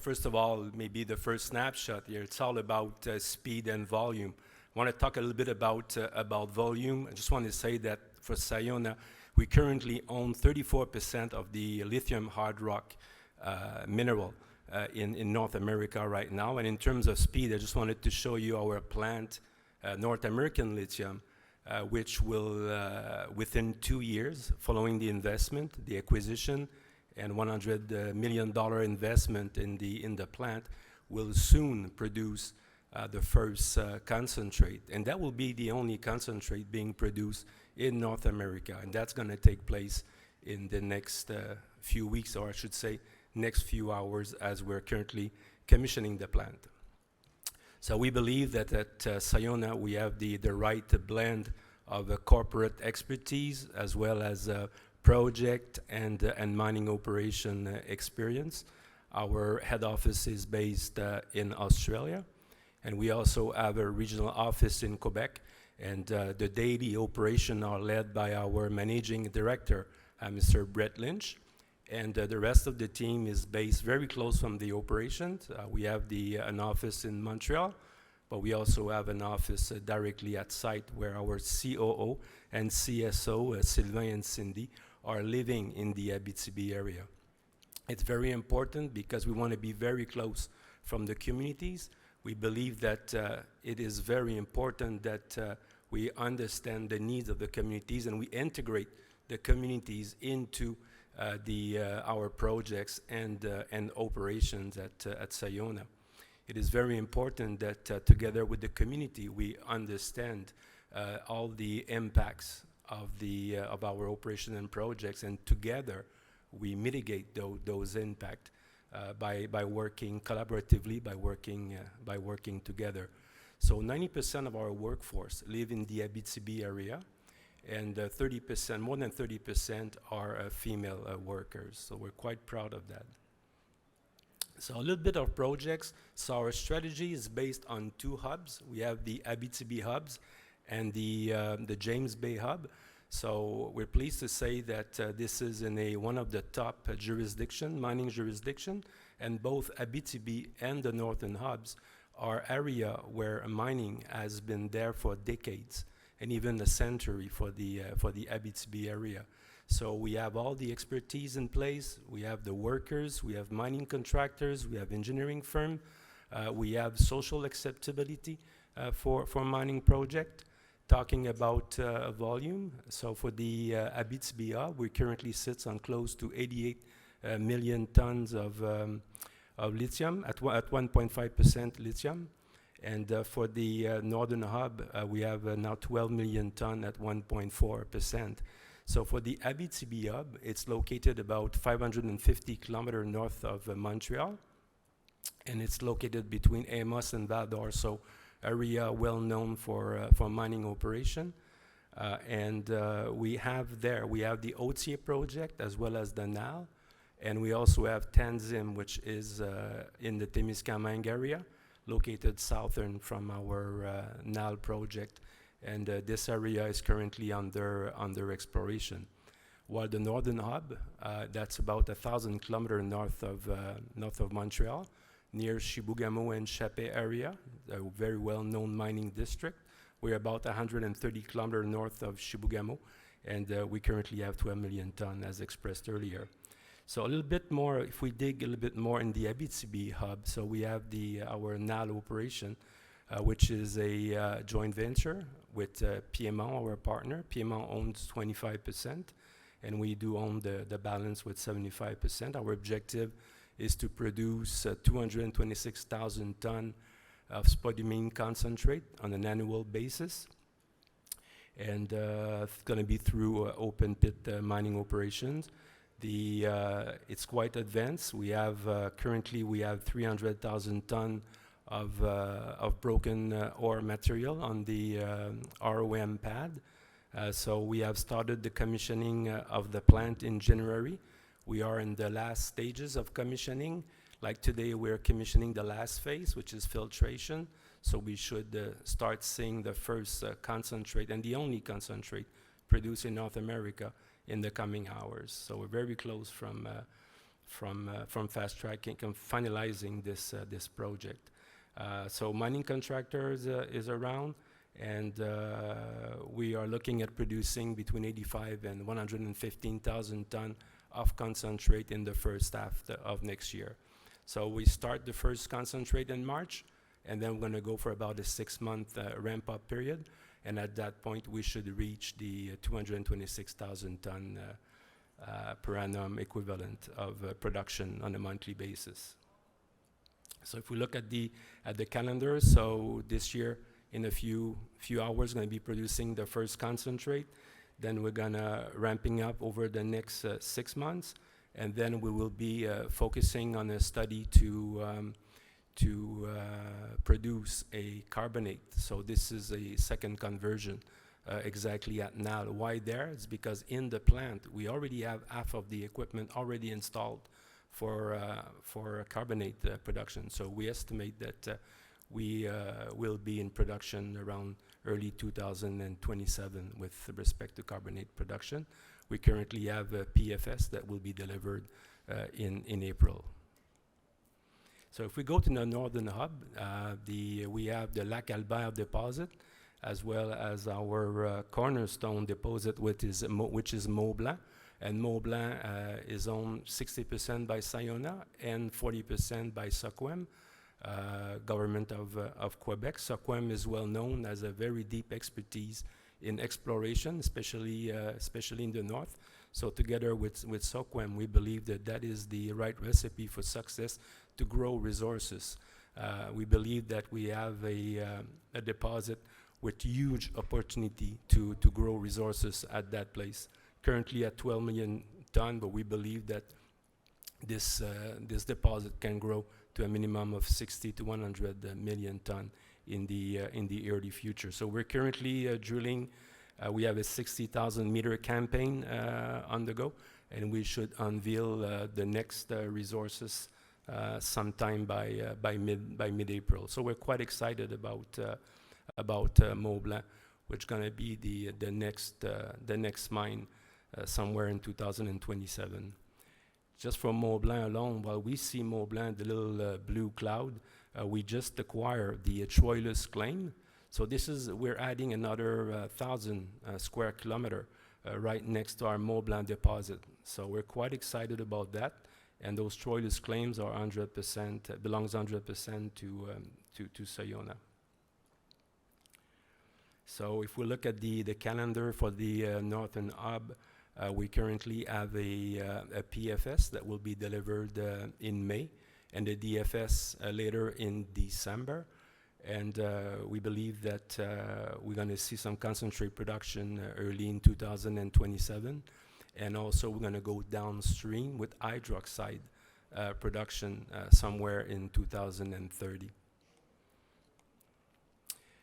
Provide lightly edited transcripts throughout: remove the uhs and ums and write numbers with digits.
first of all, maybe the first snapshot here, it's all about speed and volume. I want to talk a little bit about volume. I just want to say that for Sayona, we currently own 34% of the lithium hard rock mineral in North America right now. And in terms of speed, I just wanted to show you our plant, North American Lithium, which will, within 2 years, following the investment, the acquisition, and $100 million investment in the plant, will soon produce the first concentrate. And that will be the only concentrate being produced in North America. And that's going to take place in the next few weeks, or I should say, next few hours, as we're currently commissioning the plant. So we believe that at Sayona, we have the right blend of corporate expertise as well as project and mining operation experience. Our head office is based in Australia, and we also have a regional office in Quebec, and the daily operation are led by our managing director, Mr. Brett Lynch, and the rest of the team is based very close from the operations. We have an office in Montreal, but we also have an office directly at site where our COO and CSO, Sylvain and Cindy, are living in the Abitibi area. It's very important because we want to be very close from the communities. We believe that it is very important that we understand the needs of the communities and we integrate the communities into our projects and operations at Sayona. It is very important that together with the community we understand all the impacts of our operation and projects, and together we mitigate those impacts by working collaboratively, by working together. So 90% of our workforce live in the Abitibi area, and 30%, more than 30% are female workers. So we're quite proud of that. So a little bit of projects. So our strategy is based on 2 hubs. We have the Abitibi hubs and the James Bay hub. So we're pleased to say that this is in one of the top mining jurisdiction, and both Abitibi and the northern hubs are area where mining has been there for decades, and even a century for the Abitibi area. So we have all the expertise in place. We have the workers, we have mining contractors, we have engineering firm, we have social acceptability for mining project. Talking about volume, so for the Abitibi hub, we currently sits on close to 88 million tons of lithium at 1.5% lithium. And for the northern hub, we have now 12 million ton at 1.4%. So for the Abitibi hub, it's located about 550 kilometers north of Montreal, and it's located between Amos and Val-d'Or, so area well known for mining operation. And we have the Otier project as well as the NAL, and we also have Tanzim, which is in the Témiscamingue area, located southern from our NAL project, and this area is currently under exploration. While the northern hub, that's about 1,000 kilometers north of Montreal, near Chibougamau and Chapet area, a very well-known mining district. We're about 130 kilometers north of Chibougamau, and we currently have 12 million ton, as expressed earlier. So a little bit more, if we dig a little bit more in the Abitibi hub, so we have our NAL operation, which is a joint venture with Piedmont, our partner. Piedmont owns 25%, and we do own the balance with 75%. Our objective is to produce 226,000 tons of spodumene concentrate on an annual basis. And it's going to be through open pit mining operations. It's quite advanced. We have currently 300,000 tons of broken ore material on the ROM pad. So we have started the commissioning of the plant in January. We are in the last stages of commissioning. Like today, we're commissioning the last phase, which is filtration. So we should start seeing the first concentrate, and the only concentrate produced in North America, in the coming hours. So we're very close from from fast tracking and finalizing this project. So mining contractors is around, and we are looking at producing between 85 and 115,000 tons of concentrate in the first half of next year. So we start the first concentrate in March, and then we're going to go for about a 6-month ramp-up period, and at that point we should reach the 226,000 ton per annum equivalent of production on a monthly basis. So if we look at the calendar, so this year in a few hours going to be producing the first concentrate. Then we're gonna ramping up over the next 6 months, and then we will be focusing on a study to produce a carbonate. So this is a second conversion exactly at NAL. Why there? It's because in the plant we already have half of the equipment already installed for carbonate production. So we estimate that we will be in production around early 2027 with respect to carbonate production. We currently have a PFS that will be delivered in April. So if we go to the northern hub, we have the Lac Albert deposit, as well as our cornerstone deposit, which is Mont Blanc. And Mont Blanc is owned 60% by Sayona and 40% by Soquem, government of Quebec. Soquem is well known as a very deep expertise in exploration, especially in the north. So together with Soquem, we believe that is the right recipe for success to grow resources. We believe that we have a deposit with huge opportunity to grow resources at that place. Currently at 12 million ton, but we believe that this deposit can grow to a minimum of 60 to 100 million ton in the early future. So we're currently drilling. We have a 60,000 meter campaign on the go, and we should unveil the next resources sometime by mid-April. So we're quite excited about Mont Blanc, which is going to be the next mine somewhere in 2027. Just for Mont Blanc alone, while we see Mont Blanc, the little blue cloud, we just acquired the Troilus claim. So we're adding another 1,000 square kilometer right next to our Mont Blanc deposit. So we're quite excited about that. And those Troilus claims are 100%, belongs 100% to Sayona. So if we look at the calendar for the Northern Hub, we currently have a PFS that will be delivered in May, and a DFS later in December. And we believe that we're going to see some concentrate production early in 2027. And also we're going to go downstream with hydroxide production somewhere in 2030.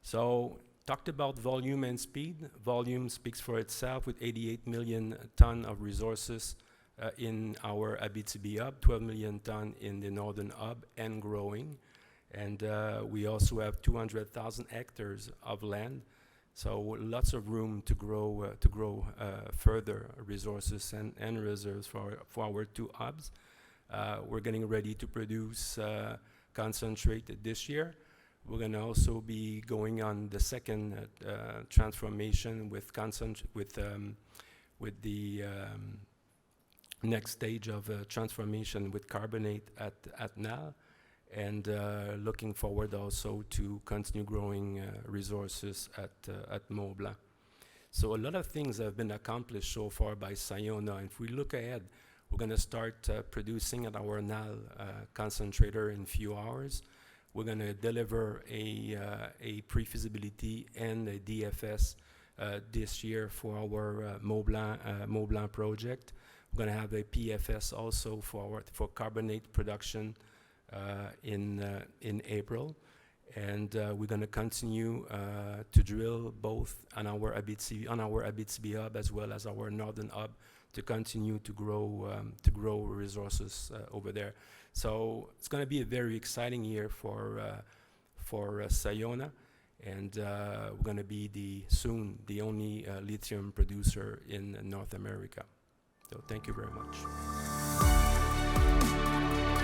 So talked about volume and speed. Volume speaks for itself with 88 million ton of resources in our Abitibi hub, 12 million ton in the Northern Hub and growing. And we also have 200,000 hectares of land. So lots of room to grow further resources and reserves for our two hubs. We're getting ready to produce concentrate this year. We're going to also be going on the second transformation with the next stage of transformation with carbonate at NAL. And looking forward also to continue growing resources at Mont Blanc. So a lot of things have been accomplished so far by Sayona. If we look ahead, we're going to start producing at our NAL concentrator in a few hours. We're going to deliver a pre-feasibility and a DFS this year for our Mont Blanc project. We're going to have a PFS also for carbonate production in April, and we're going to continue to drill both on our Abitibi hub as well as our Northern Hub to continue to grow resources over there. So it's going to be a very exciting year for Sayona, and we're going to be soon the only lithium producer in North America. So thank you very much. you.